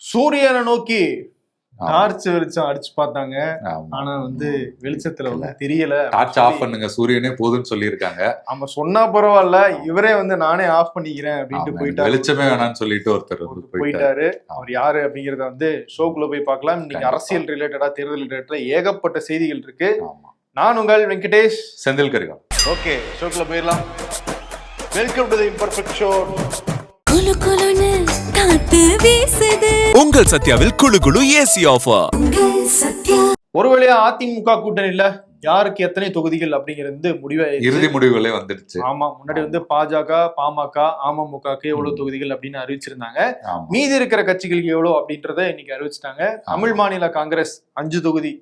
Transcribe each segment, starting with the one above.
சூரியனை நோக்கி டார்ச் வெளிச்சம் அடிச்சு பார்த்தாங்க. ஆனா வெளிச்சத்துல தெரியல. டார்ச் ஆஃப் பண்ணுங்க, சூரியனே போதுன்னு சொல்லியிருக்காங்க. ஆமா, சொன்னா பரவாயில்ல, இவரே நானே ஆஃப் பண்ணிக்கிறேன் அப்படின்ட்டு போயிட்டாரு. வெளிச்சமே வேணாம்னு சொல்லிட்டு ஒருத்தர் போயிட்டாரு. அவர் யாரு அப்படிங்கறத ஷோக்குள்ள போய் பார்க்கலாம். இன்னைக்கு அரசியல் ரிலேட்டடா, தேர்தல் ரிலேட்டடா ஏகப்பட்ட செய்திகள் இருக்கு. நான் உங்கள் வெங்கடேஷ் செந்தில் கரிகால். ஓகே, ஷோக்குள்ள போயிடலாம். Welcome to the imperfect show. குளு குளுன்னு காத்து வீசுது. உங்கள் சத்யாவில் குளு குளு ஏசி ஆஃபர். ஒருவேளையா அதிமுக கூட்டணியில யாருக்கு எத்தனை தொகுதிகள் அப்படிங்கிறது இறுதி முடிவுகளே வந்துடுச்சு. ஆமா, முன்னாடி பாஜக, பாமக, அமமுகக்கு எவ்வளவு தொகுதிகள் அப்படின்னு அறிவிச்சிருந்தாங்க. மீதி இருக்கிற கட்சிகளுக்கு எவ்வளவு அப்படின்றத இன்னைக்கு அறிவிச்சிட்டாங்க. தமிழ் மாநில காங்கிரஸ் 5 தொகுதி.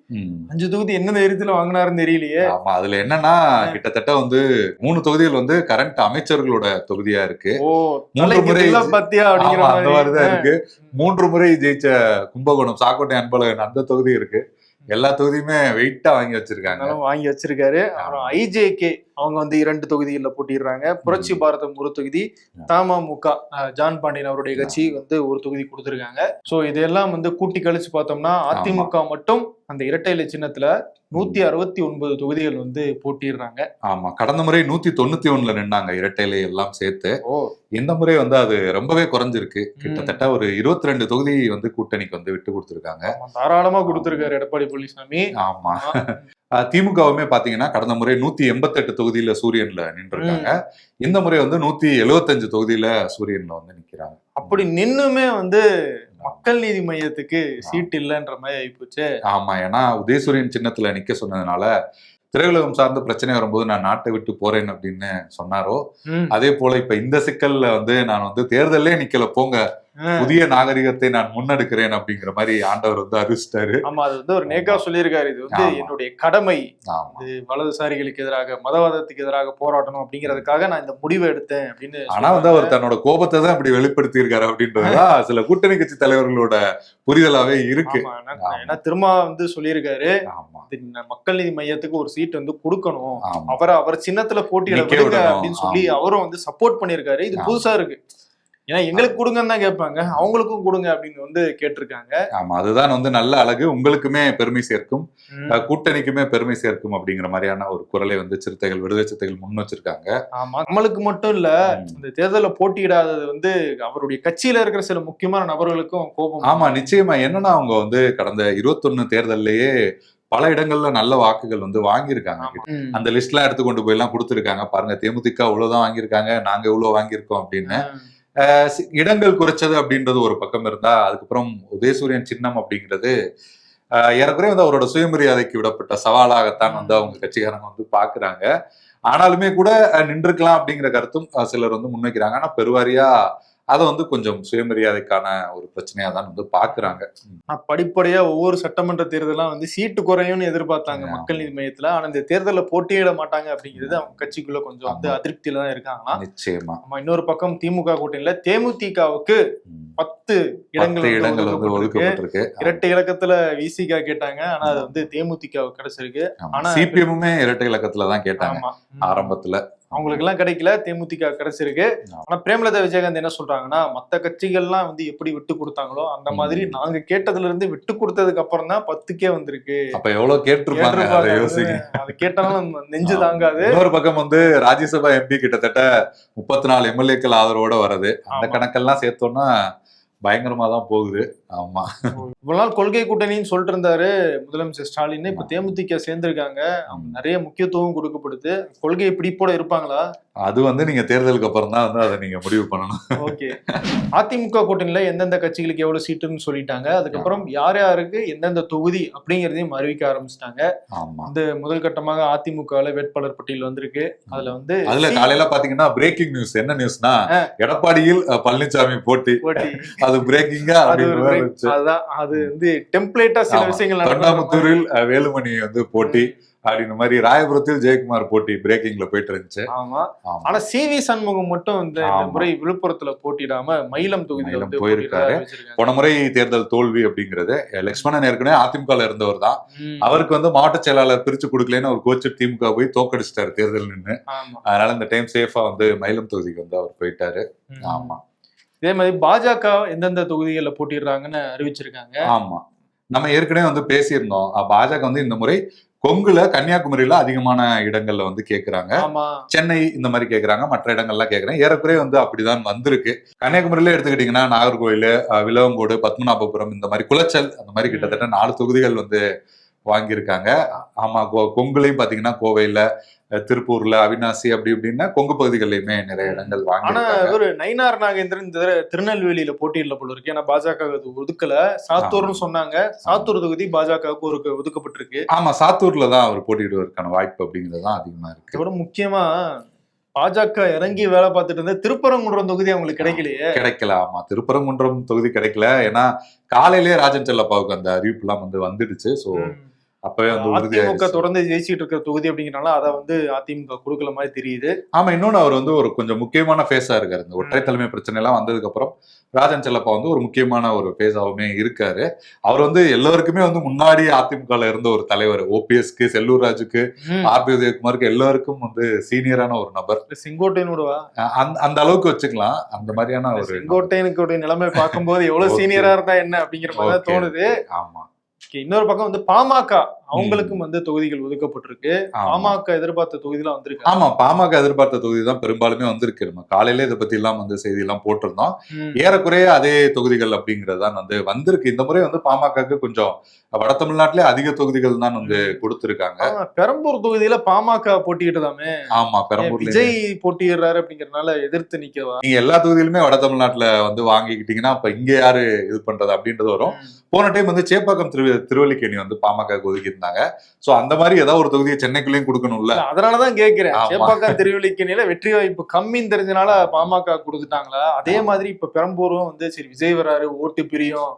5 தொகுதி என்ன தைரியத்துல வாங்கினாருன்னு தெரியலையே. ஆமா, அதுல என்னன்னா கிட்டத்தட்ட 3 தொகுதிகள் கரண்ட் அமைச்சர்களோட தொகுதியா இருக்கு. 3 முறை பத்தியா அப்படிங்கிற மாதிரிதான் இருக்கு. 3 முறை ஜெயிச்ச கும்பகோணம் சாக்கோட்டை அன்பழகன் அந்த தொகுதி இருக்கு. எல்லா தொகுதியுமே வெயிட்டா வாங்கி வச்சிருக்காரு. அப்புறம் ஐஜேகே அவங்க 2 தொகுதிகளில் போட்டிடுறாங்க. புரட்சி பாரதம் 1 தொகுதி, தமமுக ஜான் பாண்டியன் அவருடைய கட்சி 1 தொகுதி கொடுத்துருக்காங்க. சோ இதெல்லாம் கூட்டி கழிச்சு பார்த்தோம்னா அதிமுக மட்டும் அந்த இரட்டை இலை சின்னத்துல 169 தொகுதிகள் போட்டிடுறாங்க. ஆமா, கடந்த முறை 191ல நின்னாங்க இரட்டை இலை எல்லாம் சேர்த்து. இந்த முறை அது ரொம்பவே குறைஞ்சிருக்கு. கிட்டத்தட்ட ஒரு 22 தொகுதி கூட்டணிக்கு விட்டு கொடுத்துருக்காங்க. தாராளமா கொடுத்துருக்காரு எடப்பாடி பழனிசாமி. ஆமா, திமுகவுமே பாத்தீங்கன்னா கடந்த முறை 188 தொகுதியில சூரியன்ல நின்றுருக்காங்க. இந்த முறை 175 தொகுதியில சூரியன்ல நிக்கிறாங்க. அப்படி நின்னுமே மக்கள் நீதி மையத்துக்கு சீட் இல்லைன்ற மாதிரி ஆயிப்போச்சு. ஆமா, ஏன்னா உதயசூரியன் சின்னத்துல நிக்க சொன்னதுனால திரையுலகம் சார்ந்த பிரச்சனை வரும்போது நான் நாட்டை விட்டு போறேன் அப்படின்னு சொன்னாரோ, அதே போல இப்ப இந்த சிக்கல்ல நான் தேர்தலே நிக்கல, போங்க, புதிய நாகரிகத்தை நான் முன்னெடுக்கிறேன் அப்படிங்கிற மாதிரி ஆண்டவர் அறிவிச்சிட்டாரு. ஆமா, அது ஒரு நேக்கா சொல்லியிருக்காரு. இது என்னுடைய கடமை, வலதுசாரிகளுக்கு எதிராக, மதவாதத்துக்கு எதிராக போராட்டணும் அப்படிங்கிறதுக்காக நான் இந்த முடிவை எடுத்தேன் அப்படின்னு. ஆனா அவர் தன்னோட கோபத்தை தான் அப்படி வெளிப்படுத்தி இருக்காரு அப்படின்றதுதான் சில கூட்டணி கட்சி தலைவர்களோட புரிதலாவே இருக்கு. ஏன்னா திரும்ப சொல்லியிருக்காரு, மக்கள் நீதி மையத்துக்கு ஒரு சீட் கொடுக்கணும், அவர் சின்னத்துல போட்டியிட விடுங்க அப்படின்னு சொல்லி அவரும் சப்போர்ட் பண்ணியிருக்காரு. இது புதுசா இருக்கு. ஏன்னா எங்களுக்கு கொடுங்கன்னு தான் கேட்பாங்க, அவங்களுக்கும் கொடுங்க அப்படின்னு கேட்டிருக்காங்க. ஆமா, அதுதான் நல்ல அழகு, உங்களுக்குமே பெருமை சேர்க்கும், கூட்டணிக்குமே பெருமை சேர்க்கும் அப்படிங்கிற மாதிரியான ஒரு குரலை சிறுத்தைகள், விடுதலை சிறுத்தைகள் முன் வச்சிருக்காங்க. ஆமா, நம்மளுக்கு மட்டும் இல்ல, இந்த தேர்தலில் போட்டியிடாதது அவருடைய கட்சியில இருக்கிற சில முக்கியமான நபர்களுக்கும் கோபம். ஆமா, நிச்சயமா. என்னன்னா அவங்க கடந்த 21 தேர்தல்லையே பல இடங்கள்ல நல்ல வாக்குகள் வாங்கியிருக்காங்க. அந்த லிஸ்ட் எல்லாம் எடுத்து கொண்டு போய் எல்லாம் கொடுத்துருக்காங்க. பாருங்க, தேமுதிக இவ்வளவுதான் வாங்கியிருக்காங்க, நாங்க இவ்வளவு வாங்கியிருக்கோம் அப்படின்னு. இடங்கள் குறைச்சது அப்படின்றது ஒரு பக்கம் இருந்தா, அதுக்கப்புறம் உதயசூரியன் சின்னம் அப்படிங்கிறது ஏறக்குறைய அவரோட சுயமரியாதைக்கு விடப்பட்ட சவாலாகத்தான் அவங்க கட்சிக்காரங்க பாக்குறாங்க. ஆனாலுமே கூட நின்றுக்கலாம் அப்படிங்கிற கருத்தும் சிலர் முன்வைக்கிறாங்க. ஆனா பெருவாரியா அதை கொஞ்சம் சுயமரியாதைக்கான ஒரு பிரச்சனையா தான் பாக்குறாங்க. படிப்படியா ஒவ்வொரு சட்டமன்ற தேர்தலாம் சீட்டு குறையும்னு எதிர்பார்த்தாங்க மக்கள் நீதி மையத்துல. ஆனா இந்த தேர்தலில் போட்டியிட மாட்டாங்க அப்படிங்கிறது அவங்க கட்சிக்குள்ள கொஞ்சம் அதிருப்தியில தான் இருக்காங்களா. நிச்சயமா. இன்னொரு பக்கம் திமுக கூட்டணியில தேமுதிகவுக்கு 10 இடங்கள் ஒதுக்கப்பட்டிருக்கு. இரட்டை இலக்கத்துல விசிக கேட்டாங்க, ஆனா அது தேமுதிக கிடைச்சிருக்கு. ஆனா சிபிஎம்முமே இரட்டை இலக்கத்துல தான் கேட்டாங்க ஆரம்பத்துல. அவங்களுக்கு எல்லாம் கிடைக்கல, தேமுதிக கிடைச்சிருக்கு. ஆனா பிரேமலதா விஜயகாந்த் என்ன சொல்றாங்கன்னா, மத்த கட்சிகள்லாம் எப்படி விட்டு கொடுத்தாங்களோ அந்த மாதிரி நாங்க கேட்டதுல இருந்து விட்டு கொடுத்ததுக்கு அப்புறம் தான் 10க்கே வந்திருக்கு. அப்ப எவ்வளவு கேட்டிருப்பாங்க, அது கேட்டாலும் நெஞ்சு தாங்காது. இன்னொரு பக்கம் ராஜ்யசபா எம்பி கிட்டத்தட்ட 34 எம்எல்ஏக்கள் ஆதரவோட வருது. அந்த கணக்கெல்லாம் சேர்த்தோம்னா பயங்கரமா தான் போகுது. ஆமா, இவ்வளவு நாள் கொள்கை கூட்டணின்னு சொல்லிட்டு இருந்தாரு முதலமைச்சர் ஸ்டாலின். இப்ப தேமுதிக சேர்ந்திருக்காங்க, நிறைய முக்கியத்துவம் கொடுக்கப்படுது. கொள்கை பிடிப்போட இருப்பாங்களா? அது நீங்க தேர்தலுக்கு அப்புறம் தான் அதை நீங்க முடிவு பண்ணணும். ஓகே, அதிமுக கூட்டணியில எந்தெந்த கட்சிகளுக்கு எவ்வளவு சீட்டுன்னு சொல்லிட்டாங்க. அதுக்கப்புறம் யார் யாருக்கு எந்தெந்த தொகுதி அப்படிங்கறதையும் அறிவிக்க ஆரம்பிச்சிட்டாங்க. முதல் கட்டமாக அதிமுகல வேட்பாளர் பட்டியல் வந்திருக்கு. அதுல காலையில பாத்தீங்கன்னா பிரேக்கிங் நியூஸ். என்ன நியூஸ்னா, எடப்பாடியில் பழனிசாமி போட்டி. அது பிரேக்கிங்கா அதுதான். அது டெம்ப்ளேட்டா சில விஷயங்கள். தொண்டாமுத்தூரில் வேலுமணி போட்டி அப்படின்ற மாதிரி, ராயபுரத்தில் ஜெயக்குமார் போட்டி பிரேக்கிங்ல போயிட்டு இருந்துச்சு. ஆமா, ஆனா சிவி சண்முகம் மட்டும் இந்த முறை விழுப்புரத்துல போட்டிடாம மயிலம் தொகுதியில போயிருக்காரு. போன முறை தேர்தல் தோல்வி அப்படிங்கிறது. லட்சுமணன் ஏற்கனவே அதிமுக இருந்தவர் தான். அவருக்கு மாவட்ட செயலாளர் பிரிச்சு கொடுக்கலன்னு ஒரு கோச்சு திமுக போய் தோக்கடிச்சிட்டாரு தேர்தல் நின்று. அதனால இந்த டைம் சேஃபா மயிலம் தொகுதிக்கு அவர் போயிட்டாரு. ஆமா, இதே மாதிரி பாஜக எந்தெந்த தொகுதிகளில் போட்டிடுறாங்கன்னு அறிவிச்சிருக்காங்க. ஆமா, நம்ம ஏற்கனவே வந்து பேசியிருந்தோம். பாஜக வந்து இந்த முறை கொங்குல, கன்னியாகுமரியில அதிகமான இடங்கள்ல வந்து கேக்குறாங்க. ஆமா, சென்னை இந்த மாதிரி கேக்குறாங்க, மற்ற இடங்கள்லாம் கேக்குறாங்க. ஏறக்குறைய வந்து அப்படிதான் வந்திருக்கு. கன்னியாகுமரியில எடுத்துக்கிட்டீங்கன்னா நாகர்கோவில், விளவங்கோடு, பத்மநாபபுரம், இந்த மாதிரி குளச்சல், அந்த மாதிரி கிட்டத்தட்ட 4 தொகுதிகள் வந்து வாங்கியிருக்காங்க. ஆமா, கொங்குலையும் பாத்தீங்கன்னா கோவையில, திருப்பூர்ல, அவினாசி அப்படி இப்படின்னா கொங்கு பகுதிகளிலுமே நிறைய இடங்கள் ஆனா வாங்கியிருக்காங்க. ஒரு நயினார் நாகேந்திரன் இந்த தடவை திருநெல்வேலியில போட்டியிடல போல இருக்கு. ஏன்னா பாஜக ஒதுக்கல, சாத்தூர்னு சொன்னாங்க. சாத்தூர் தொகுதி பாஜகவுக்கு ஒரு ஒதுக்கப்பட்டிருக்கு. ஆமா, சாத்தூர்ல தான் அவர் போட்டியிடுவதற்கான வாய்ப்பு அப்படிங்கிறது தான் அதிகமா இருக்கு. இதோட முக்கியமா பாஜக இறங்கி வேலை பார்த்துட்டு இருந்த திருப்பரங்குன்றம் தொகுதி அவங்களுக்கு கிடைக்கலையே. கிடைக்கல. ஆமா, திருப்பரங்குன்றம் தொகுதி கிடைக்கல. ஏன்னா காலையிலேயே ராஜன் செல்லப்பாவுக்கு அந்த அறிவிப்பு எல்லாம் வந்து வந்துடுச்சு. சோ அப்பவே வந்து அதிமுக உறுதியாயிருச்சு. தொடர்ந்து ஜெயிச்சிட்டு இருக்கிற தொகுதி அப்படிங்கறனால அதை வந்து அதிமுக கொடுக்கல மாதிரி தெரியுது. ஆமா, இன்னொன்னு அவர் வந்து ஒரு கொஞ்சம் முக்கியமான ஃபேஸா இருக்காரு. இந்த ஒற்றை தலைமை பிரச்சனை எல்லாம் வந்ததுக்கு அப்புறம் ராஜன் செல்லப்பா வந்து ஒரு முக்கியமான ஒரு ஃபேஸாவுமே இருக்காரு. அவர் வந்து எல்லாருக்குமே வந்து முன்னாடி அதிமுகல இருந்த ஒரு தலைவர். ஓபிஎஸ்க்கு, செல்லூர் ராஜுக்கு, ஆர்பி உதயகுமாருக்கு எல்லாருக்கும் வந்து சீனியரான ஒரு நபர். செங்கோட்டையனோடவா அந்த அளவுக்கு வச்சுக்கலாம். அந்த மாதிரியான ஒரு செங்கோட்டையனுக்கு நிலைமை பார்க்கும்போது எவ்வளவு சீனியரா இருந்தா என்ன அப்படிங்கிற மாதிரி தான் தோணுது. ஆமா, இன்னொரு பக்கம் வந்து பாமக அவங்களுக்கும் வந்து தொகுதிகள் ஒதுக்கப்பட்டிருக்கு. ஆமா. பாமக எதிர்பார்த்த தொகுதிலாம் வந்திருக்கு. ஆமா, பாமக எதிர்பார்த்த தொகுதி தான் பெரும்பாலுமே வந்திருக்கு. நம்ம காலையில இதை பத்தி எல்லாம் வந்து செய்தி எல்லாம் போட்டிருந்தோம். ஏறக்குறைய அதே தொகுதிகள் அப்படிங்கிறது தான் வந்து வந்திருக்கு. இந்த முறை வந்து பாமகக்கு கொஞ்சம் வட தமிழ்நாட்டிலே அதிக தொகுதிகள் தான் வந்து கொடுத்திருக்காங்க. பெரம்பூர் தொகுதியில பாமக போட்டியிட்டதாமே. ஆமா, பெரம்பூர்ல விஜய் போட்டியிடுறாரு அப்படிங்கறதுனால எதிர்த்து நிக்கவா? நீங்க எல்லா தொகுதியிலுமே வட தமிழ்நாட்டுல வந்து வாங்கிக்கிட்டீங்கன்னா அப்ப இங்க யாரு இது பண்றது அப்படின்றது வரும். போன டைம் வந்து சேப்பாக்கம் திருவல்லிக்கேணி வந்து பாமக ஒதுக்கி இருந்தாங்க. சோ அந்த மாதிரி ஏதாவது ஒரு தொகுதியை சென்னைக்குள்ளேயும் கொடுக்கணும்ல. அதனாலதான் கேக்குறேன். சேப்பாக்கம் திருவல்லிக்கேணியில வெற்றி வாய்ப்பு கம்மின்னு தெரிஞ்சனால பாமக கொடுத்துட்டாங்களா? அதே மாதிரி இப்ப பெரம்பூரும் வந்து சரி விஜய் வராரு, ஓட்டு பிரியும்,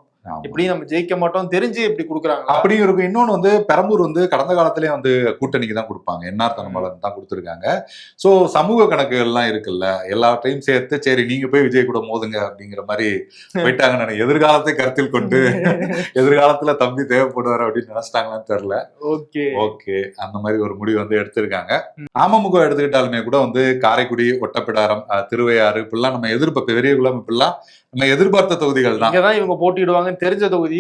எப்படி நம்ம ஜெயிக்க மாட்டோம் தெரிஞ்சு இப்படி கொடுக்குறாங்க. அப்படியும் இருக்கும். இன்னொன்னு வந்து பெரம்பூர் வந்து கடந்த காலத்திலேயே வந்து கூட்டணிக்கு தான் கொடுப்பாங்க. என்ஆர் தனபாலன் தான் கொடுத்துருக்காங்க. சோ சமூக கணக்குகள் எல்லாம் இருக்குல்ல, எல்லாத்தையும் சேர்த்து சரி நீங்க போய் விஜய் கூட மோதுங்க அப்படிங்கிற மாதிரி போயிட்டாங்க. எதிர்காலத்தை கருத்தில் கொண்டு எதிர்காலத்துல தம்பி தேவைப்படுவார் அப்படின்னு நினைச்சிட்டாங்களான்னு தெரியல. ஓகே, அந்த மாதிரி ஒரு முடிவு வந்து எடுத்திருக்காங்க. அமமுக எடுத்துக்கிட்டாலுமே கூட வந்து காரைக்குடி, ஒட்டப்பிடாரம், திருவையாறு இப்படிலாம் நம்ம பெரியகுளம் இப்படிலாம் நம்ம எதிர்பார்த்த தொகுதிகள் தான். இவங்க போட்டிடுவாங்கன்னு தெரிஞ்ச தொகுதி.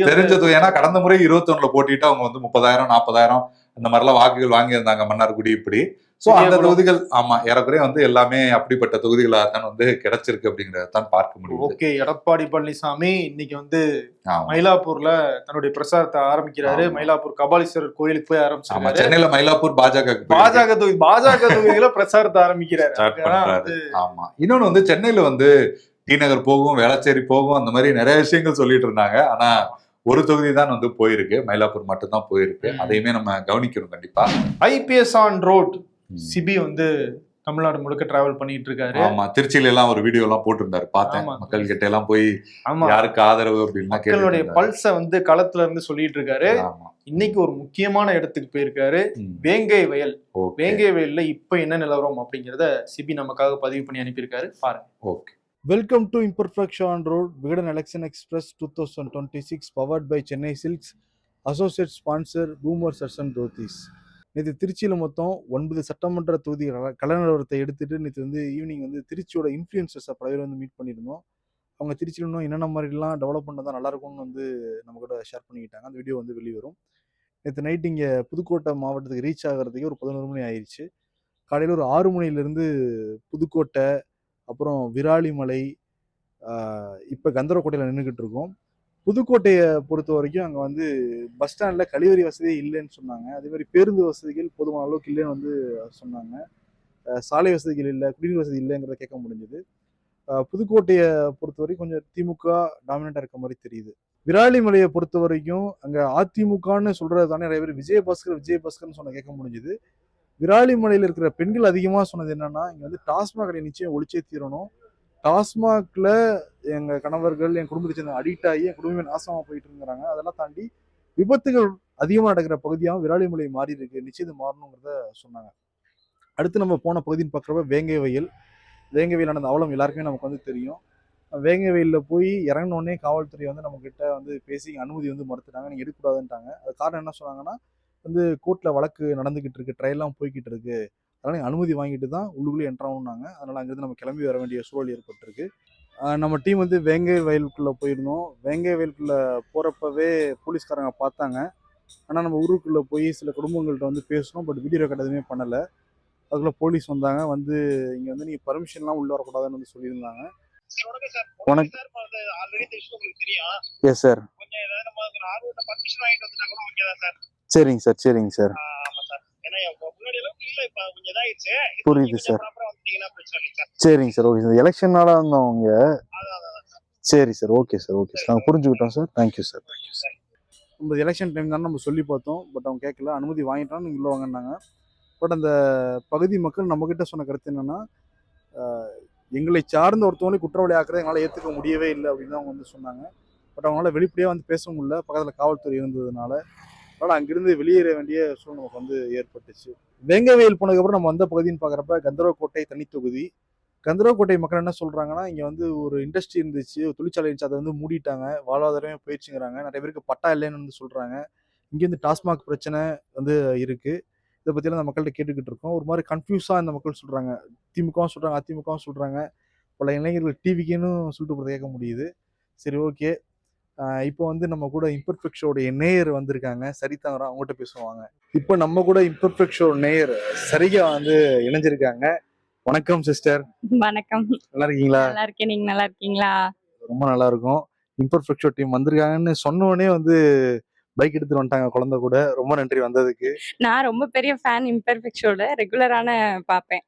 ஏன்னா கடந்த முறை 21ல போட்டிட்டு அவங்க வந்து 30,000 40,000 இந்த மாதிரிலாம் வாக்குகள் வாங்கியிருந்தாங்க மன்னார்குடி இப்படி. சோ அந்த தொகுதிகள் ஆமா ஏறக்குறைய வந்து எல்லாமே அப்படிப்பட்ட தொகுதிகளாக தான் வந்து கிடைச்சிருக்கு அப்படிங்கறதான் பார்க்க முடியும். ஓகே, எடப்பாடி பழனிசாமி இன்னைக்கு வந்து மயிலாப்பூர்ல தன்னுடைய பிரச்சாரத்தை ஆரம்பிக்கிறாரு. மயிலாப்பூர் கபாலீஸ்வரர் கோயிலுக்கு போய் ஆரம்பிச்சாரு. சென்னையில மயிலாப்பூர் பாஜக தொகுதியில பிரச்சாரத்தை ஆரம்பிக்கிறாரு. ஆமா, இன்னொன்னு வந்து சென்னையில வந்து டி நகர் போகும், வேளச்சேரி போகும், அந்த மாதிரி நிறைய விஷயங்கள் சொல்லிட்டு இருந்தாங்க. ஆனா ஒரு தொகுதி தான் வந்து போயிருக்கு, மயிலாப்பூர் மட்டும் தான் போயிருக்கு. அதையுமே நம்ம கவனிக்கணும் கண்டிப்பா. ஐபிஎஸ் ஆன் ரோட் சிபி வந்து தமிழ்நாடு முழுக்க டிராவல் பண்ணிட்டு இருக்காரு. ஆமா, திருச்சியில எல்லாம் ஒரு வீடியோ எல்லாம் போட்டிருந்தாரு, பார்த்தேன். மக்கள் கிட்ட எல்லாம் போய் யாருக்கு ஆதரவு அப்படின்னா மக்களுடைய பல்ஸ வந்து களத்துல இருந்து சொல்லிட்டு இருக்காரு. இன்னைக்கு ஒரு முக்கியமான இடத்துக்கு போயிருக்காரு, வேங்கை வயல். வேங்கை வயல்ல இப்ப என்ன நிலவரம் அப்படிங்கறத சிபி நமக்காக பதிவு பண்ணி அனுப்பியிருக்காரு, பாருங்க. Okay. Welcome to Imperfection on Road, Vigadan Election Express 2026, powered by Chennai Silks, associate sponsor Boomer Session Dhotis. நேற்று திருச்சியில் மொத்தம் 9 சட்டமன்ற தொகுதி கள நிலவரத்தை எடுத்துட்டு நேற்று வந்து ஈவினிங் வந்து திருச்சியோட இன்ஃப்ளூயன்சர்ஸை பல பேர் வந்து மீட் பண்ணியிருந்தோம். அவங்க திருச்சியில் இன்னும் என்னென்ன மாதிரிலாம் டெவலப் பண்ணதான் நல்லா இருக்கும்னு வந்து நம்ம கூட ஷேர் பண்ணிக்கிட்டாங்க. அந்த வீடியோ வந்து வெளிவரும். நேற்று நைட் இங்கே புதுக்கோட்டை மாவட்டத்துக்கு ரீச் ஆகிறதுக்கு ஒரு 11 மணி ஆயிடுச்சு. காலையில் ஒரு 6 மணிலேருந்து புதுக்கோட்டை, அப்புறம் விராலிமலை, இப்போ கந்தரக்கோட்டையில் நின்றுக்கிட்டு இருக்கோம். புதுக்கோட்டையை பொறுத்த வரைக்கும் அங்கே வந்து பஸ் ஸ்டாண்டில் கழிவறை வசதியே இல்லைன்னு சொன்னாங்க. அதே மாதிரி பேருந்து வசதிகள் போதுமான அளவுக்கு இல்லைன்னு வந்து சொன்னாங்க. சாலை வசதிகள் இல்லை, குடிநீர் வசதி இல்லைங்கிறத கேட்க முடிஞ்சது. புதுக்கோட்டையை பொறுத்த வரைக்கும் கொஞ்சம் திமுக டாமினேட்டாக இருக்க மாதிரி தெரியுது. விராலிமலையை பொறுத்த வரைக்கும் அங்கே அதிமுகன்னு சொல்கிறது தானே நிறைய பேர் விஜயபாஸ்கர்னு சொன்ன கேட்க முடிஞ்சுது. விராலிமலையில் இருக்கிற பெண்கள் அதிகமாக சொன்னது என்னன்னா, இங்கே வந்து டாஸ்மாக் கடை நிச்சயம் ஒழிச்சே தீரணும். டாஸ்மாக்ல எங்கள் கணவர்கள் என் குடும்பத்தை சேர்ந்த அடிக்ட் ஆகி என் குடும்பமே நாசமாக போயிட்டு இருக்கிறாங்க. அதெல்லாம் தாண்டி விபத்துகள் அதிகமாக நடக்கிற பகுதியாகவும் விராலிமலை மாறி இருக்கு, நிச்சயம் மாறணுங்கிறத சொன்னாங்க. அடுத்து நம்ம போன பகுதின்னு பார்க்குறப்ப வேங்கை வயல் நடந்த அவலம் எல்லாருக்குமே நமக்கு வந்து தெரியும். வேங்கை வயலில் போய் இறங்கினோடனே காவல்துறை வந்து நம்மக்கிட்ட வந்து பேசி அனுமதி வந்து மறுத்துட்டாங்க, நீங்கள் எடுக்கக்கூடாதுன்ட்டாங்க. அது காரணம் என்ன சொன்னாங்கன்னா, வந்து கோர்ட்டில் வழக்கு நடந்துக்கிட்டு இருக்கு, ட்ரையல்லாம் போய்கிட்டு இருக்கு, அதனால் நீங்கள் அனுமதி வாங்கிட்டு தான் உள்ளுக்குள்ளே என்ட்ராகணுன்னாங்க. அதனால் அங்கேருந்து நம்ம கிளம்பி வர வேண்டிய சூழல் ஏற்பட்டிருக்கு. நம்ம டீம் வந்து வேங்கை வயலுக்குள்ளே போயிருந்தோம். வேங்கை வயலுக்குள்ளே போகிறப்பவே போலீஸ்காரங்க பார்த்தாங்க. ஆனால் நம்ம ஊருக்குள்ளே போய் சில குடும்பங்கள்கிட்ட வந்து பேசணும். பட் வீடியோ ரெக்கார்ட் எதுவுமே பண்ணலை. அதுக்குள்ளே போலீஸ் வந்தாங்க. வந்து இங்கே வந்து நீங்கள் பர்மிஷன்லாம் உள்ளே வரக்கூடாதுன்னு வந்து சொல்லியிருந்தாங்க. Yes sir. சரிங்க சார், சரிங்க சார். புரியுது சார். சரிங்க சார், ஓகே சார். எலெக்ஷனால வந்தவங்க. சரி sir, okay sir, okay sir. நாங்கள் புரிஞ்சுக்கிட்டோம் சார். Thank you sir. நம்ம எலெக்ஷன் டைம் தானே நம்ம சொல்லி பார்த்தோம். பட் அவங்க கேட்கல. அனுமதி வாங்கிட்டோம், நீங்கள் உள்ள வாங்கினாங்க. பட் அந்த பகுதி மக்கள் நம்மக்கிட்ட சொன்ன கருத்து என்னென்னா, எங்களை சார்ந்த ஒருத்தவங்களை குற்றவாளி ஆக்குறது எங்களால் ஏற்றுக்க முடியவே இல்லை அப்படின்னு அவங்க வந்து சொன்னாங்க. பட் அவங்களால வெளிப்படையாக வந்து பேச முடியல, பக்கத்தில் காவல்துறை இருந்ததுனால. அதனால் அங்கிருந்து வெளியேற வேண்டிய சூழ்நிலை நமக்கு வந்து ஏற்பட்டுச்சு. வேங்கவேல் போனதுக்கப்புறம் நம்ம வந்த பகுதின்னு பார்க்குறப்ப கந்தர்வக்கோட்டை தனி தொகுதி. கந்தர்வக்கோட்டை மக்கள் என்ன சொல்கிறாங்கன்னா, இங்கே வந்து ஒரு இண்டஸ்ட்ரி இருந்துச்சு, ஒரு தொழிற்சாலை இருந்துச்சு, அதை வந்து மூடிட்டாங்க, வாழ்வாதாரமே போயிடுச்சுங்கிறாங்க. நிறைய பேருக்கு பட்டா இல்லைன்னு வந்து சொல்கிறாங்க. இங்கே வந்து டாஸ்மாக் பிரச்சனை வந்து இருக்குது. இதை பற்றிலாம் அந்த மக்கள்கிட்ட கேட்டுக்கிட்டு இருக்கோம். ஒரு மாதிரி கன்ஃபியூஸாக இந்த மக்கள் சொல்கிறாங்க. திமுகவும் சொல்கிறாங்க, அதிமுகவும் சொல்கிறாங்க. பல இளைஞர்கள் டிவிக்குன்னு சொல்லிட்டு போகிறத கேட்க முடியுது. சரி, ஓகே. இப்போ வந்து நம்ம கூட இம்பர்ஃபெக்ட் ஷோடைய நேயர் வந்திருக்காங்க, சரிதாங்க. அவங்ககிட்ட பேசுவாங்க. இப்போ நம்ம கூட இம்பர்ஃபெக்ட் ஷோ நேயர் சரிகா வந்து இணைஞ்சிருக்காங்க. வணக்கம் சிஸ்டர். வணக்கம். நல்லா இருக்கீங்களா? நல்லா இருக்கேன். நீங்க நல்லா இருக்கீங்களா? ரொம்ப நல்லா இருக்கும். இம்பர்ஃபெக்ட் ஷோ டீம் வந்திருக்காங்கன்னு சொன்னோடனே வந்து பைக் எடுத்துட்டு வந்துட்டாங்க குழந்தை கூட. ரொம்ப நன்றி வந்ததுக்கு. நான் ரொம்ப பெரிய ஃபேன் இம்பர்ஃபெக்ட் ஷோட. ரெகுலரான பாப்பேன்.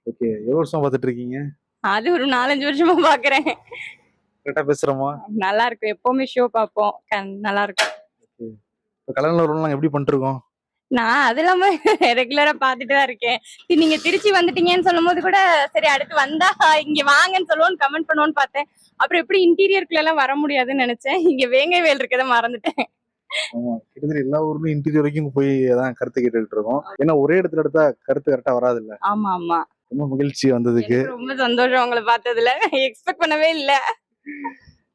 ஓகே. எவ்வளவு வருஷமா பார்த்துட்டு இருக்கீங்க? அது ஒரு 4-5 வருஷமா பாக்குறேன். கரெக்டா பேசுறோமா? நல்லா இருக்கும். எப்பவுமே ஷோ பார்ப்போம். நல்லா இருக்கும். இப்போ கல்யாண உறவுலாம் எப்படி பண்ணிருக்கோம்? நான் அது இல்லாம ரெகுலரா பாத்துட்டு தான் இருக்கேன். நீங்க திருச்சி வந்துட்டீங்கன்னு சொல்லும் போது கூட சரி அடுத்து வந்தா இங்க வாங்கன்னு சொல்லுவோன்னு கமெண்ட் பண்ணுவோன்னு பார்த்தேன். அப்புறம் எப்படி இன்டீரியருக்குள்ள எல்லாம் வர முடியாதுன்னு நினைச்சேன். இங்க வேங்கை வேல் இருக்கதை மறந்துட்டேன். ஆமா, கிட்டத்தட்ட எல்லா ஊர்லயும் இன்டீரியர் வரைக்கும் போய் தான் கருத்து கேட்டுக்கிட்டு இருக்கோம். ஏன்னா ஒரே இடத்துல எடுத்தா கருத்து கரெக்டா வராது இல்ல. ஆமா ஆமா. ரொம்ப மகிழ்ச்சி வந்ததுக்கு. ரொம்ப சந்தோஷம் உங்களை பார்த்ததுல. எக்ஸ்பெக்ட் பண்ணவே இல்ல.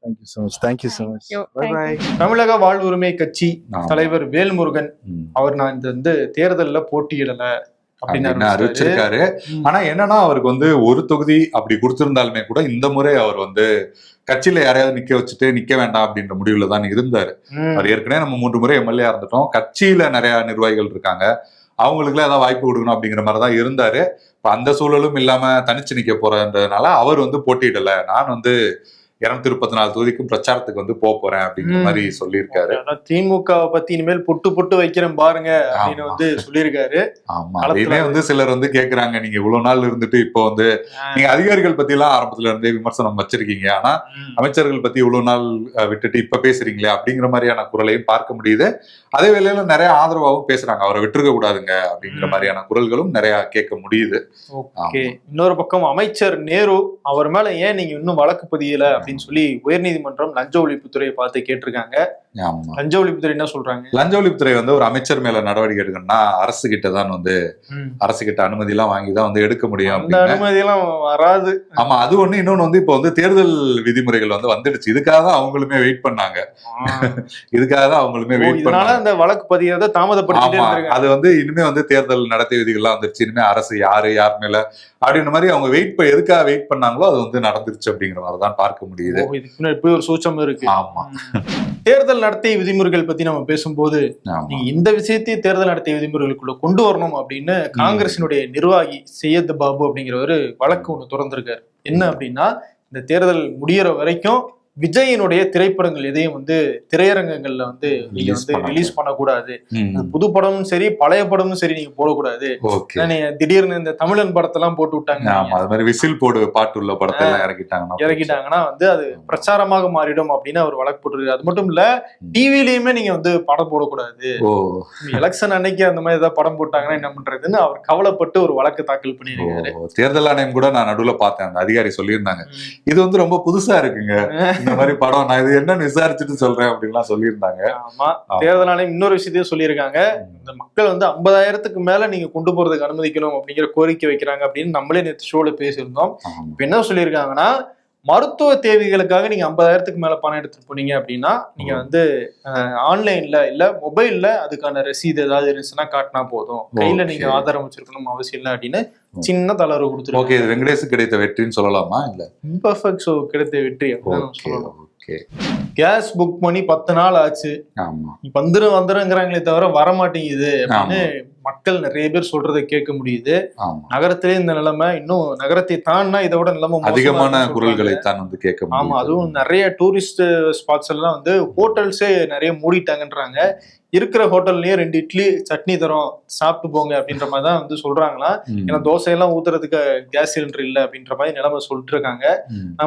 Thank you so much. Thank you so much. Bye bye. Tamizhaga Vazhvurimai கட்சி தலைவர் வேல்முருகன் அவர் நான் இந்த வந்து தேர்தல்ல போட்டியிடல அப்படின்னு அறிவிச்சிருக்காரு. ஆனா என்னன்னா அவருக்கு வந்து ஒரு தொகுதி அப்படி கொடுத்திருந்தாலுமே கூட இந்த முறை அவர் வந்து கட்சியில யாரையாவது நிக்க வச்சுட்டு நிக்க வேண்டாம் அப்படின்ற முடிவுல தான் இருந்தாரு. அவர் ஏற்கனவே நம்ம 3 முறை எம்எல்ஏ இருந்துட்டோம், கட்சியில நிறைய நிர்வாகிகள் இருக்காங்க, அவங்களுக்குலாம் ஏதாவது வாய்ப்பு கொடுக்கணும் அப்படிங்கிற மாதிரிதான் இருந்தாரு. இப்ப அந்த சூழலும் இல்லாம தனிச்சு நிக்க போறதுனால அவர் வந்து போட்டியிடல, நான் வந்து 234 தொகுதிக்கும் பிரச்சாரத்துக்கு வந்து போறேன் அப்படிங்கிற மாதிரி சொல்லியிருக்காரு. திமுக பத்தி இனிமேல் பொட்டு வைக்கிறேன் பாருங்க அப்படின்னு வந்து சொல்லியிருக்காரு. ஆமா, இதே வந்து சிலர் வந்து கேக்குறாங்க, நீங்க இவ்வளவு நாள் இருந்துட்டு இப்போ வந்து நீங்க அதிகாரிகள் பத்தி எல்லாம் ஆரம்பத்துல இருந்தே விமர்சனம் வச்சிருக்கீங்க, ஆனா அமைச்சர்கள் பத்தி இவ்வளவு நாள் விட்டுட்டு இப்ப பேசுறீங்களே அப்படிங்கிற மாதிரியான குரலையும் பார்க்க முடியுது. அதே வேளையில நிறைய ஆதரவாகவும் பேசுறாங்க, அவரை விட்டுருக்க கூடாதுங்க அப்படிங்கிற மாதிரியான குரல்களும் நிறைய கேட்க முடியுது. இன்னொரு பக்கம் அமைச்சர் நேரு அவர் மேல ஏன் நீங்க இன்னும் வழக்கு பதியல அப்படின்னு சொல்லி உயர்நீதிமன்றம் லஞ்ச ஒழிப்புத்துறையை பார்த்து கேட்டிருக்காங்க. லஞ்ச ஒழிப்புத்துறை என்ன சொல்றாங்க? லஞ்ச ஒழிப்புத்துறை வந்து ஒரு அமைச்சர் மேல நடவடிக்கை எடுக்கணும்னா அரசு கிட்ட தான் வந்து அரசு கிட்ட அனுமதி எல்லாம் வாங்கிதான் வந்து எடுக்க முடியும். அனுமதி எல்லாம் வராது. ஆமா, அது ஒண்ணு. இன்னொன்னு வந்து இப்ப வந்து தேர்தல் விதிமுறைகள் வந்து வந்துடுச்சு, இதுக்காக தான் அவங்களுமே வெயிட் பண்ணாங்க. இதுக்காக தான் அவங்களுமே வெயிட் பண்ணாங்க. அந்த வழக்கு பதியறத தாமதப்படுத்திட்டே அது வந்து இனிமே வந்து தேர்தல் நடத்தை விதிகள்லாம் வந்துருச்சு, இனிமே அரசு யார் மேல அப்படின்ற மாதிரி அவங்க எதுக்காக வெயிட் பண்ணாங்களோ அது வந்து நடந்துருச்சு அப்படிங்கிற மாதிரி தான் பார்க்க முடியுது. இப்படி ஒரு சூச்சம் இருக்கு. ஆமா, தேர்தல் நடத்தை விதிமுறைகள் பத்தி நம்ம பேசும்போது நீங்க இந்த விஷயத்தையே தேர்தல் நடத்தை விதிமுறைகளுக்குள்ள கொண்டு வரணும் அப்படின்னு காங்கிரசினுடைய நிர்வாகி சையத் பாபு அப்படிங்கிறவரு வழக்கு ஒண்ணு தொடர்ந்திருக்காரு. என்ன அப்படின்னா, இந்த தேர்தல் முடியற வரைக்கும் விஜயனுடைய திரைப்படங்கள் எதையும் வந்து திரையரங்கங்கள்ல வந்து நீங்க வந்து ரிலீஸ் பண்ணக்கூடாது. புது படமும் சரி பழைய படமும் சரி நீங்க போடக்கூடாது. திடீர்னு இந்த தமிழன் படத்தெல்லாம் போட்டு விட்டாங்க, விசில் போடு பாட்டு உள்ள படத்தை இறக்கிட்டாங்கன்னா வந்து அது பிரச்சாரமாக மாறிடும் அப்படின்னு அவர் வழக்கு போட்டிருக்காரு. அது மட்டும் இல்ல, டிவிலயுமே நீங்க வந்து படம் போடக்கூடாது, எலெக்ஷன் அன்னைக்கு அந்த மாதிரி ஏதாவது படம் போட்டாங்கன்னா என்ன பண்றதுன்னு அவர் கவலைப்பட்டு ஒரு வழக்கு தாக்கல் பண்ணியிருக்காரு. தேர்தல் ஆணையம் கூட நான் நடுவுல பார்த்தேன், அந்த அதிகாரி சொல்லியிருந்தாங்க, இது வந்து ரொம்ப புதுசா இருக்குங்க இந்த மாதிரி படம், நான் இது என்னன்னு விசாரிச்சுட்டு சொல்றேன் அப்படின்லாம் சொல்லியிருந்தாங்க. ஆமா, தேர்தல் ஆணையம் இன்னொரு விஷயத்தையும் சொல்லியிருக்காங்க, இந்த மக்கள் வந்து 50,000க்கு மேல நீங்க கொண்டு போறதுக்கு அனுமதிக்கணும் அப்படிங்கிற கோரிக்கை வைக்கிறாங்க அப்படின்னு நம்மளே நேற்று ஷோல பேசியிருந்தோம். இப்ப என்ன சொல்லியிருக்காங்கன்னா, மருத்துவ தேவைகளுக்காக நீங்க 50,000க்கு மேல பணம் எடுத்துட்டு போனீங்க அப்படின்னா நீங்க வந்து ஆன்லைன்ல இல்ல மொபைல்ல அதுக்கான ரசீது ஏதாவது இருந்துச்சுன்னா காட்டினா போதும், கையில நீங்க ஆதாரம் வச்சிருக்கணும் அவசியம் இல்லை அப்படின்னு சின்ன தளர்வு கொடுத்துருக்கோம். ஓகே, இது வெங்கடேஷ் கிடைத்த வெற்றின்னு சொல்லலாமா? இல்ல இம்பர்ஃபெக்ட் ஷோ கிடைத்த வெற்றி அப்படின்னு சொல்லலாம். ஓகே, கேஸ் புக் பண்ணி 10 நாள் ஆச்சு, ஆமா, வந்துருங்கிறாங்களே தவிர வரமாட்டேங்குது அப்படின்னு மக்கள் நிறைய பேர் சொல்றதை கேட்க முடியுது. நகரத்திலே இந்த நிலைமை, இன்னும் நகரத்தை தாண்டினா இதை விட நிலைமை அதிகமான குரல்களை தான் வந்து கேட்க முடியும். ஆமா, அதுவும் நிறைய டூரிஸ்ட் ஸ்பாட்ஸ் எல்லாம் வந்து ஹோட்டல்ஸே நிறைய மூடிட்டாங்கன்றாங்க. இருக்கிற ஹோட்டல்லயே 2 இட்லி சட்னி தரோம் சாப்பிட்டு போங்க அப்படின்ற மாதிரி தான் வந்து சொல்றாங்களா. ஏன்னா தோசையெல்லாம் ஊத்துறதுக்கு கேஸ் சிலிண்டர் இல்லை அப்படின்ற மாதிரி நிலைமை சொல்லிட்டு இருக்காங்க.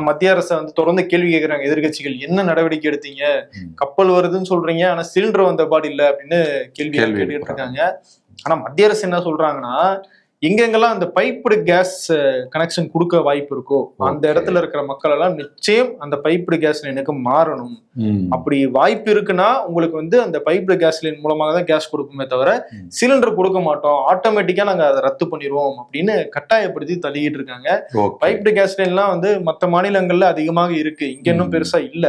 மத்திய அரசை வந்து தொடர்ந்து கேள்வி கேட்கறாங்க எதிர்கட்சிகள், என்ன நடவடிக்கை எடுத்தீங்க, கப்பல் வருதுன்னு சொல்றீங்க ஆனா சிலிண்டர் வந்த பாடு இல்லை அப்படின்னு கேள்வி கேட்டுட்டு இருக்காங்க. ஆனா மத்திய அரசு என்ன சொல்றாங்கன்னா, எங்கெங்கெல்லாம் அந்த பைப்டு கேஸ் கனெக்ஷன் கொடுக்க வாய்ப்பு இருக்கோ அந்த இடத்துல இருக்கிற மக்கள் எல்லாம் நிச்சயம் அந்த பைப்டு கேஸ் லைனுக்கு மாறணும். அப்படி வாய்ப்பு இருக்குன்னா உங்களுக்கு வந்து அந்த பைப்டு கேஸ் லைன் மூலமாக தான் கேஸ் கொடுக்குமே தவிர சிலிண்டர் கொடுக்க மாட்டோம், ஆட்டோமேட்டிக்கா நாங்க அதை ரத்து பண்ணிடுவோம் அப்படின்னு கட்டாயப்படுத்தி தள்ளிக்கிட்டு இருக்காங்க. பைப்டு கேஸ் லைன்லாம் வந்து மற்ற மாநிலங்கள்ல அதிகமாக இருக்கு, இங்க இன்னும் பெருசா இல்ல.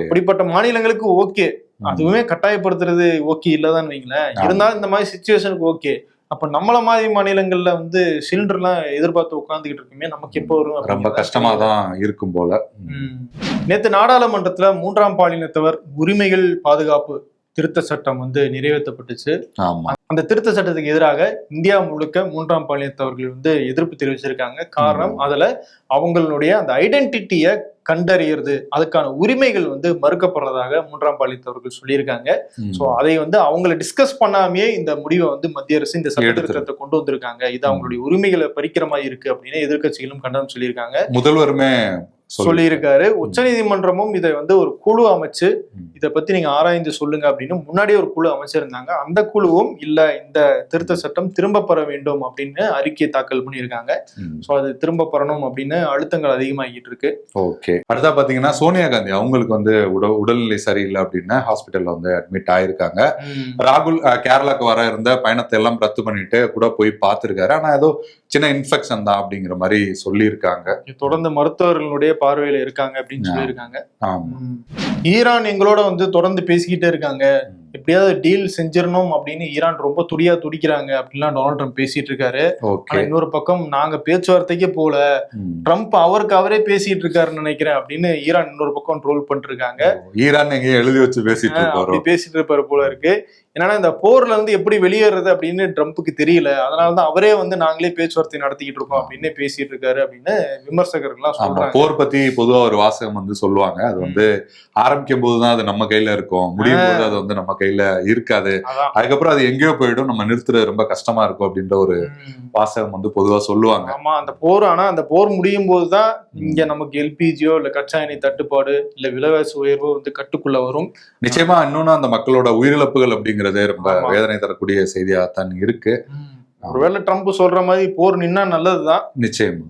அப்படிப்பட்ட மாநிலங்களுக்கு ஓகே, அதுவுமே கட்டாயப்படுத்துறது ஓகே இல்லதான் வைங்களேன். இருந்தாலும் இந்த மாதிரி சிச்சுவேஷனுக்கு ஓகே. அப்ப நம்மள மாதிரி மாநிலங்கள்ல வந்து சிலிண்டர் எல்லாம் எதிர்பார்த்து உட்கார்ந்துகிட்டு இருக்குமே, நமக்கு எப்போ வரும்? ரொம்ப கஷ்டமா தான் இருக்கும் போல. நேத்து நாடாளுமன்றத்துல 3ஆம் பாலினத்தவர் உரிமைகள் பாதுகாப்பு திருத்த சட்டம் வந்து நிறைவேற்றப்பட்டுச்சு. அந்த திருத்த சட்டத்துக்கு எதிராக இந்தியா முழுக்க 3ஆம் பாலினத்தவர்கள் வந்து எதிர்ப்பு தெரிவிச்சிருக்காங்க. காரணம், அதுல அவங்களுடைய அந்த ஐடென்டிட்டியை கண்டறியறது, அதுக்கான உரிமைகள் வந்து மறுக்கப்படுறதாக 3ஆம் பாலினத்தவர்கள் சொல்லியிருக்காங்க. சோ அதை வந்து அவங்களை டிஸ்கஸ் பண்ணாமே இந்த முடிவை வந்து மத்திய அரசு இந்த சட்ட திருத்தத்தை கொண்டு வந்திருக்காங்க. இது அவங்களுடைய உரிமைகளை பறிக்கிற மாதிரி இருக்கு அப்படின்னு எதிர்கட்சிகளும் கண்டனம் சொல்லியிருக்காங்க. முதல்வருமே சொல்லியிருக்காரு. உச்ச நீதிமன்றமும் இதை வந்து ஒரு குழு அமைச்சு இதை பத்தி நீங்க ஆராய்ந்து சொல்லுங்க அப்படின்னு முன்னாடியே ஒரு குழு அமைச்சிருந்தாங்க. அந்த குழுவும் இல்ல, இந்த திருத்த சட்டம் திரும்ப பெற வேண்டும் அப்படின்னு அறிக்கை தாக்கல் பண்ணியிருக்காங்க. சோ அது திரும்ப பெறணும் அப்படின்னு அழுத்தங்கள் அதிகமாகிட்டு இருக்கு. ஓகே, அடுத்தா பாத்தீங்கன்னா சோனியா காந்தி அவங்களுக்கு வந்து உடல்நிலை சரியில்லை அப்படின்னு ஹாஸ்பிட்டல்ல வந்து அட்மிட் ஆயிருக்காங்க. ராகுல் கேரளாக்கு வர இருந்த பயணத்தை எல்லாம் ரத்து பண்ணிட்டு கூட போய் பார்த்திருக்காரு. ஆனா ஏதோ சின்ன இன்ஃபெக்ஷன் தான் அப்படிங்கிற மாதிரி சொல்லியிருக்காங்க. தொடர்ந்து மருத்துவர்களுடைய பார்வையில இருக்காங்க அப்படின்னு சொல்லியிருக்காங்க. ஈரான் எங்களோட வந்து தொடர்ந்து பேசிக்கிட்டே இருக்காங்க, எப்படியாவது டீல் செஞ்சிடணும் அப்படின்னு ஈரான் ரொம்ப துடிக்கிறாங்க அப்படின்லாம் டொனால்ட் ட்ரம்ப் பேசிட்டு இருக்காரு. இன்னொரு பக்கம் நாங்க பேச்சுவார்த்தைக்கே போல, ட்ரம்ப் அவருக்கு அவரே பேசிட்டு இருக்காருன்னு நினைக்கிறேன் அப்படின்னு ஈரான் இன்னொரு பக்கம் ட்ரோல் பண்ணிட்டு இருக்காங்க. ஈரான் எங்கேயும் எழுதி வச்சு பேசிட்டு இருப்பாரு போல இருக்கு. ஏன்னா இந்த போர்ல இருந்து எப்படி வெளியேறது அப்படின்னு ட்ரம்ப்புக்கு தெரியல, அதனாலதான் அவரே வந்து நாங்களே பேச்சுவார்த்தை நடத்திக்கிட்டு இருக்கோம் அப்படின்னு பேசிட்டு இருக்காரு அப்படின்னு விமர்சகர்கள்லாம் சொல்றாங்க. போர் பத்தி பொதுவா ஒரு வாசகம் வந்து சொல்லுவாங்க, அது வந்து ஆரம்பிக்கும் போதுதான் அது நம்ம கையில இருக்கும், முடியும் போது அது வந்து நம்ம கையில இருக்காது, அதுக்கப்புறம் அது எங்கேயோ போயிடும், நம்ம நிறுத்துறது ரொம்ப கஷ்டமா இருக்கும் அப்படின்ற ஒரு வாசகம் வந்து பொதுவா சொல்லுவாங்க. ஆமா, அந்த போர், ஆனா அந்த போர் முடியும் போதுதான் இங்க நமக்கு எல்பிஜியோ இல்ல கச்சா எண்ணெய் தட்டுப்பாடு இல்ல விலைவாசி உயர்வோ வந்து கட்டுக்குள்ள வரும். நிச்சயமா இன்னொன்னு அந்த மக்களோட உயிரிழப்புகள் அப்படிங்கிறதே ரொம்ப வேதனை தரக்கூடிய செய்தியா தான் இருக்கு. ஒருவேளை ட்ரம்ப் சொல்ற மாதிரி போர் நின்னா நல்லதுதான். நிச்சயமா.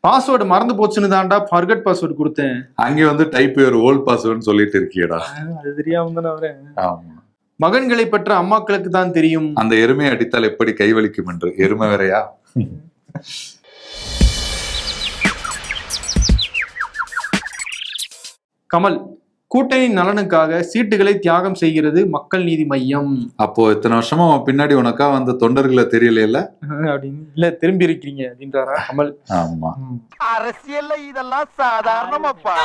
பாஸ்வேர்டு மறந்து போச்சுன்னு தான்டா ஃபர்கட் பாஸ்வேர்டு கொடுத்தேன், அங்கே வந்து டைப் யுவர் ஓல்ட் பாஸ்வேர்டுன்னு சொல்லிட்டு இருக்கியடா. அது தெரியாம தானே அவரே. ஆமா, மகன்களை பெற்ற அம்மாக்களுக்கு தான் தெரியும் அந்த எருமை அடித்தால் எப்படி கைவலிக்கும் என்று. எருமை வேறையா? கமல், கூட்டணி நலனுக்காக சீட்டுகளை தியாகம் செய்கிறது மக்கள் நீதி மையம். அப்போ இத்தனை வருஷமா பின்னாடி உனக்கா வந்த தொண்டர்களை தெரியல அப்படின்னு இல்ல திரும்பி இருக்கிறீங்க அப்படின்றாரா கமல். ஆமா, அரசியல்ல இதெல்லாம் சாதாரணமாப்பா.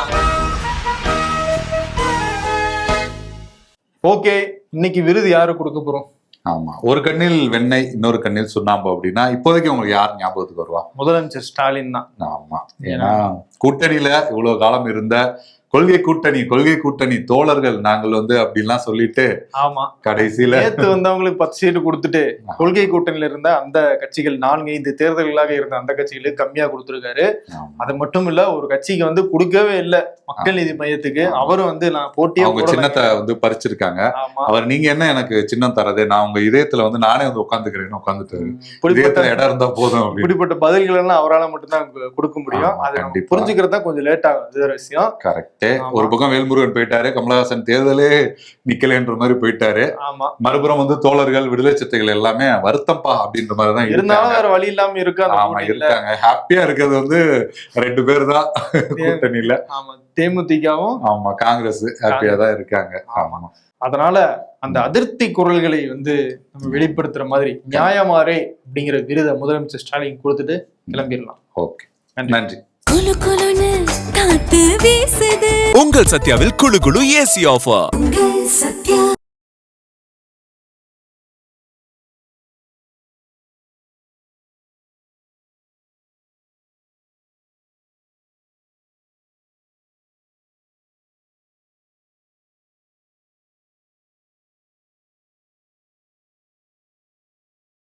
ஓகே, இன்னைக்கு விருது யாரு கொடுக்க போறோம்? ஆமா, ஒரு கண்ணில் வெண்ணெய் இன்னொரு கண்ணில் சுண்ணாம்பு அப்படின்னா இப்போதைக்கு உங்களுக்கு யார் ஞாபகத்துக்கு வருவா? முதலமைச்சர் ஸ்டாலின் தான். ஆமா, ஏன்னா கூட்டணியில இவ்வளவு காலம் இருந்த கொள்கை கூட்டணி தோழர்கள் நாங்கள் வந்து அப்படின்லாம் சொல்லிட்டு, ஆமா, கடைசியில நேத்து வந்தவங்களுக்கு 10 சீட்டு கொடுத்துட்டு கொள்கை கூட்டணியில இருந்த அந்த கட்சிகள் 4-5 தேர்தல்களாக இருந்த அந்த கட்சிகளுக்கு கம்மியா கொடுத்துருக்காரு. அது மட்டும் இல்ல, ஒரு கட்சிக்கு வந்து கொடுக்கவே இல்லை மக்கள் நீதி மையத்துக்கு. அவரும் வந்து நான் போட்டியே சின்னத்தை வந்து பறிச்சிருக்காங்க. அவர் நீங்க என்ன எனக்கு சின்னம் தரதே, நான் உங்க இதயத்துல வந்து நானே வந்து உட்காந்துக்கிறேன்னு உட்காந்துட்டு இடம் இருந்தா போதும். இப்படிப்பட்ட பதில்கள் எல்லாம் அவரால் மட்டும்தான் கொடுக்க முடியும். அது புரிஞ்சுக்க புரிஞ்சுக்கிறது தான் கொஞ்சம் லேட் ஆகும், இது விஷயம். கரெக்ட். ஆமா. ஒரு பக்கம் வேல்முருகன் போயிட்டாரு, கமலஹாசன் தேர்தலே நிக்கலன்ற மாதிரி போயிட்டாரு. ஆமா, மறுபுறம் வந்து தோழர்கள், விடுதலை சிறுத்தைகள் எல்லாமே வருத்தம்பா அப்படின்ற மாதிரி தான் இருந்தாலும் இருக்காங்க. வேற வழி இல்லாம இருக்கு அந்த ஆமா கூட்டணியில. இருக்காங்க. ஹாப்பியா இருக்கிறது வந்து 2 பேர் தான் கூட்டணியில. ஆமா, தேமுதிகவும். ஆமா, காங்கிரஸ் ஹாப்பியா தான் இருக்காங்க. ஆமா. அதனால அந்த அதிருப்தி குரல்களை வந்து நம்ம வெளிப்படுத்துற மாதிரி நியாயமாரே அப்படிங்கிற விருதை முதலமைச்சர் ஸ்டாலின் கொடுத்துட்டு கிளம்பிடலாம். ஓகே, நன்றி. குலு குலுன்னு காத்து வீசுது உங்கள் சத்யாவில் குளு குளு ஏசி ஆஃபர். உங்கள் சத்யா.